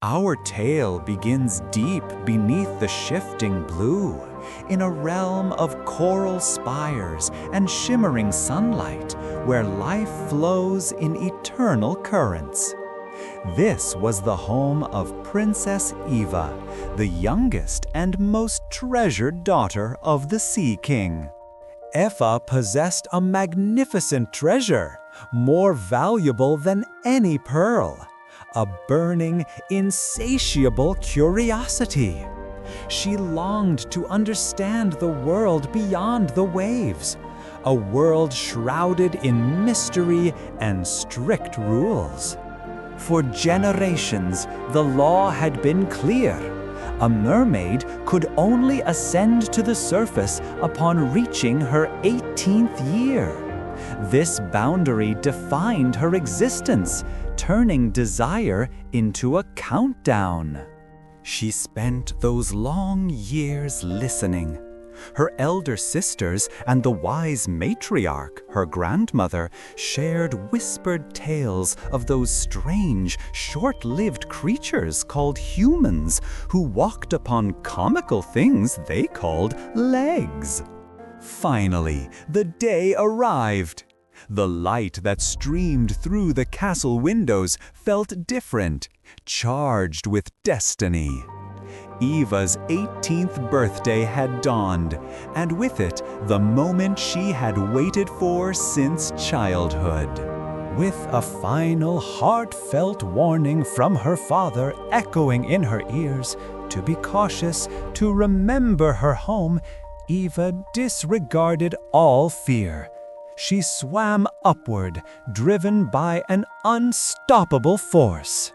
Our tale begins deep beneath the shifting blue, in a realm of coral spires and shimmering sunlight, where life flows in eternal currents. This was the home of Princess Eva, the youngest and most treasured daughter of the Sea King. Eva possessed a magnificent treasure, more valuable than any pearl, a burning, insatiable curiosity. She longed to understand the world beyond the waves, a world shrouded in mystery and strict rules. For generations, the law had been clear. A mermaid could only ascend to the surface upon reaching her 18th year. This boundary defined her existence, turning desire into a countdown. She spent those long years listening. Her elder sisters and the wise matriarch, her grandmother, shared whispered tales of those strange, short-lived creatures called humans who walked upon comical things they called legs. Finally, the day arrived. The light that streamed through the castle windows felt different, charged with destiny. Eva's 18th birthday had dawned, and with it, the moment she had waited for since childhood. With a final heartfelt warning from her father echoing in her ears to be cautious, to remember her home, Eva disregarded all fear. She swam upward, driven by an unstoppable force.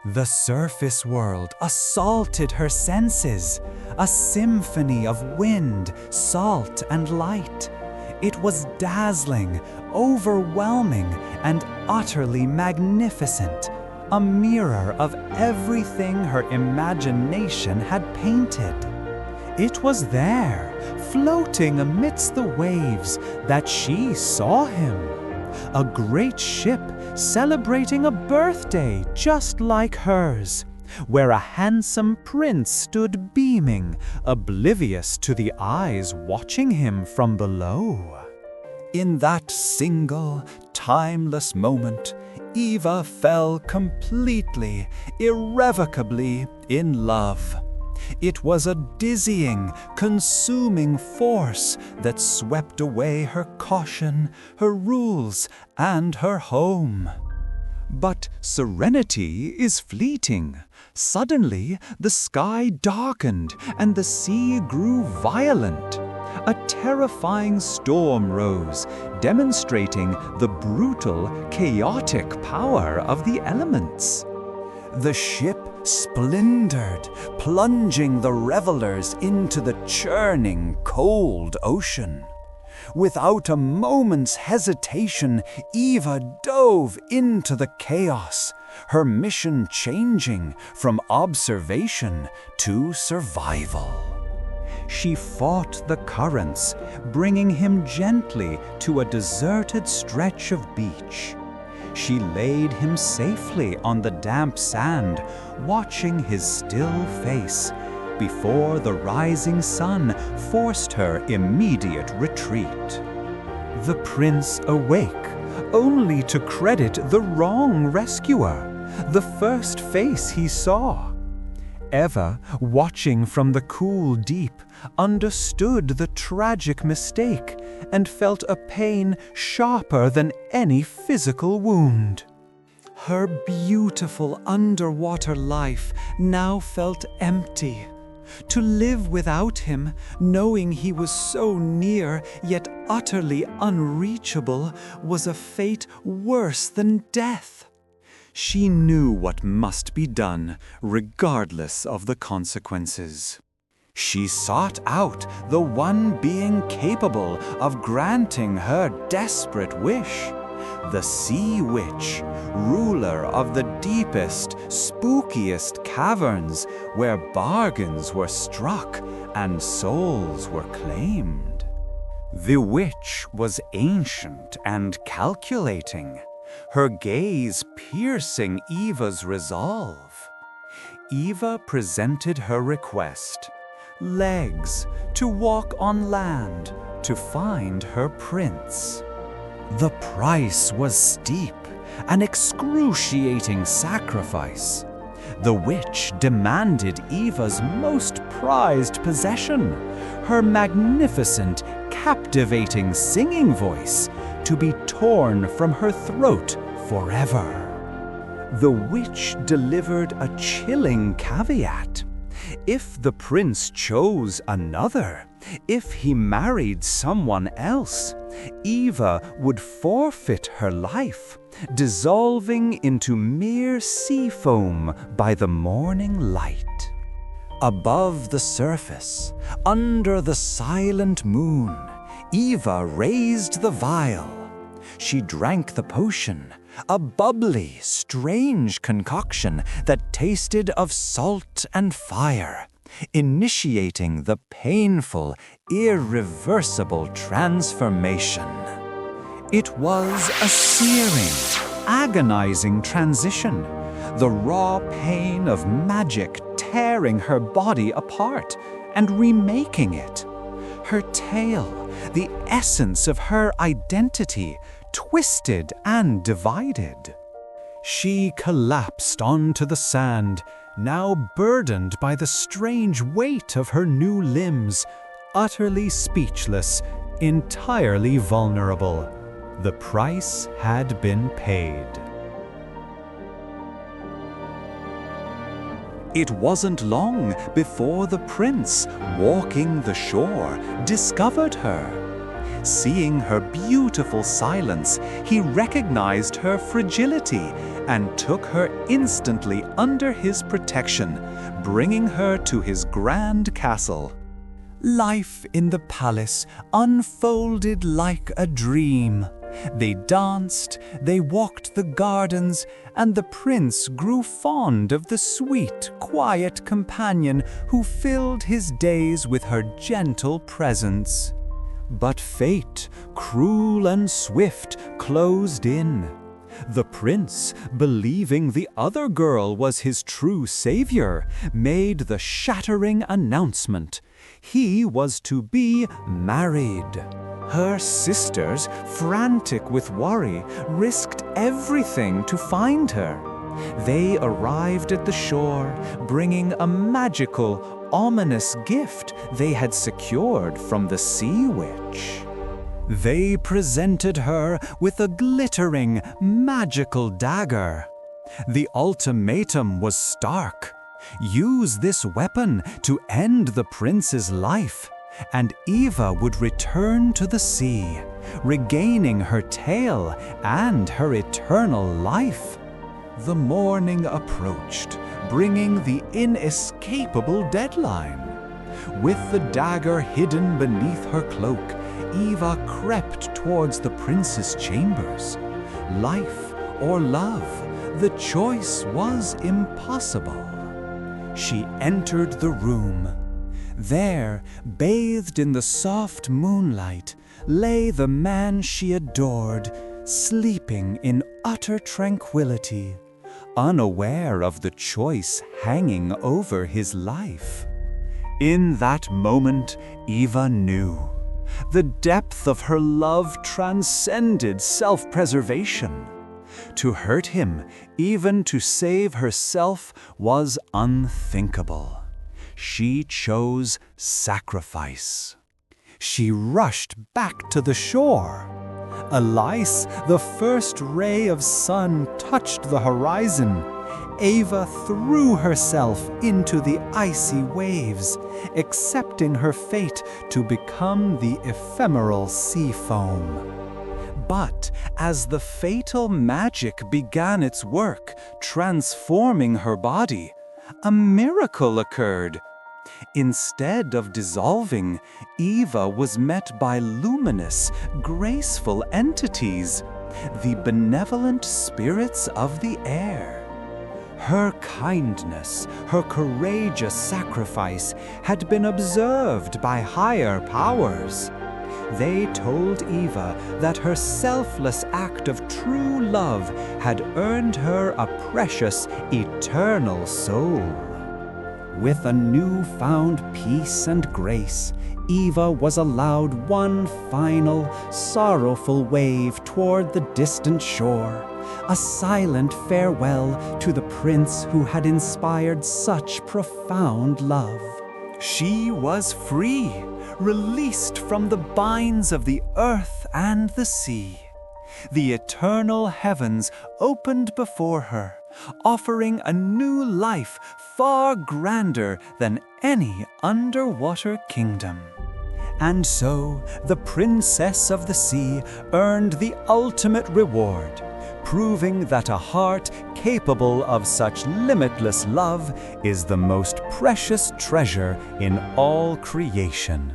The surface world assaulted her senses, a symphony of wind, salt, and light. It was dazzling, overwhelming, and utterly magnificent, a mirror of everything her imagination had painted. It was there, floating amidst the waves, that she saw him. A great ship celebrating a birthday just like hers, where a handsome prince stood beaming, oblivious to the eyes watching him from below. In that single, timeless moment, Eva fell completely, irrevocably in love. It was a dizzying, consuming force that swept away her caution, her rules, and her home. But serenity is fleeting. Suddenly, the sky darkened and the sea grew violent. A terrifying storm rose, demonstrating the brutal, chaotic power of the elements. The ship splintered, plunging the revelers into the churning, cold ocean. Without a moment's hesitation, Eva dove into the chaos, her mission changing from observation to survival. She fought the currents, bringing him gently to a deserted stretch of beach. She laid him safely on the damp sand, watching his still face, before the rising sun forced her immediate retreat. The prince awake, only to credit the wrong rescuer, the first face he saw. Eva, watching from the cool deep, understood the tragic mistake and felt a pain sharper than any physical wound. Her beautiful underwater life now felt empty. To live without him, knowing he was so near yet utterly unreachable, was a fate worse than death. She knew what must be done, regardless of the consequences. She sought out the one being capable of granting her desperate wish, the Sea Witch, ruler of the deepest, spookiest caverns, where bargains were struck and souls were claimed. The witch was ancient and calculating, her gaze piercing Eva's resolve. Eva presented her request: legs to walk on land to find her prince. The price was steep, an excruciating sacrifice. The witch demanded Eva's most prized possession, her magnificent, captivating singing voice, to be torn from her throat forever. The witch delivered a chilling caveat. If the prince chose another, if he married someone else, Eva would forfeit her life, dissolving into mere sea foam by the morning light. Above the surface, under the silent moon, Eva raised the vial. She drank the potion, a bubbly, strange concoction that tasted of salt and fire, initiating the painful, irreversible transformation. It was a searing, agonizing transition, the raw pain of magic tearing her body apart and remaking it. Her tale, the essence of her identity, twisted and divided. She collapsed onto the sand, now burdened by the strange weight of her new limbs, utterly speechless, entirely vulnerable. The price had been paid. It wasn't long before the prince, walking the shore, discovered her. Seeing her beautiful silence, he recognized her fragility and took her instantly under his protection, bringing her to his grand castle. Life in the palace unfolded like a dream. They danced, they walked the gardens, and the prince grew fond of the sweet, quiet companion who filled his days with her gentle presence. But fate, cruel and swift, closed in. The prince, believing the other girl was his true savior, made the shattering announcement. He was to be married. Her sisters, frantic with worry, risked everything to find her. They arrived at the shore, bringing a magical, ominous gift they had secured from the sea witch. They presented her with a glittering, magical dagger. The ultimatum was stark. Use this weapon to end the prince's life, and Eva would return to the sea, regaining her tail and her eternal life. The morning approached, bringing the inescapable deadline. With the dagger hidden beneath her cloak, Eva crept towards the prince's chambers. Life or love, the choice was impossible. She entered the room. There, bathed in the soft moonlight, lay the man she adored, sleeping in utter tranquility, unaware of the choice hanging over his life. In that moment, Eva knew. The depth of her love transcended self-preservation. To hurt him, even to save herself, was unthinkable. She chose sacrifice. She rushed back to the shore. Alas, the first ray of sun touched the horizon. Eva threw herself into the icy waves, accepting her fate to become the ephemeral sea foam. But as the fatal magic began its work, transforming her body, a miracle occurred. Instead of dissolving, Eva was met by luminous, graceful entities, the benevolent spirits of the air. Her kindness, her courageous sacrifice had been observed by higher powers. They told Eva that her selfless act of true love had earned her a precious, eternal soul. With a newfound peace and grace, Eva was allowed one final, sorrowful wave toward the distant shore, a silent farewell to the prince who had inspired such profound love. She was free, released from the binds of the earth and the sea. The eternal heavens opened before her, offering a new life far grander than any underwater kingdom. And so, the Princess of the Sea earned the ultimate reward, proving that a heart capable of such limitless love is the most precious treasure in all creation.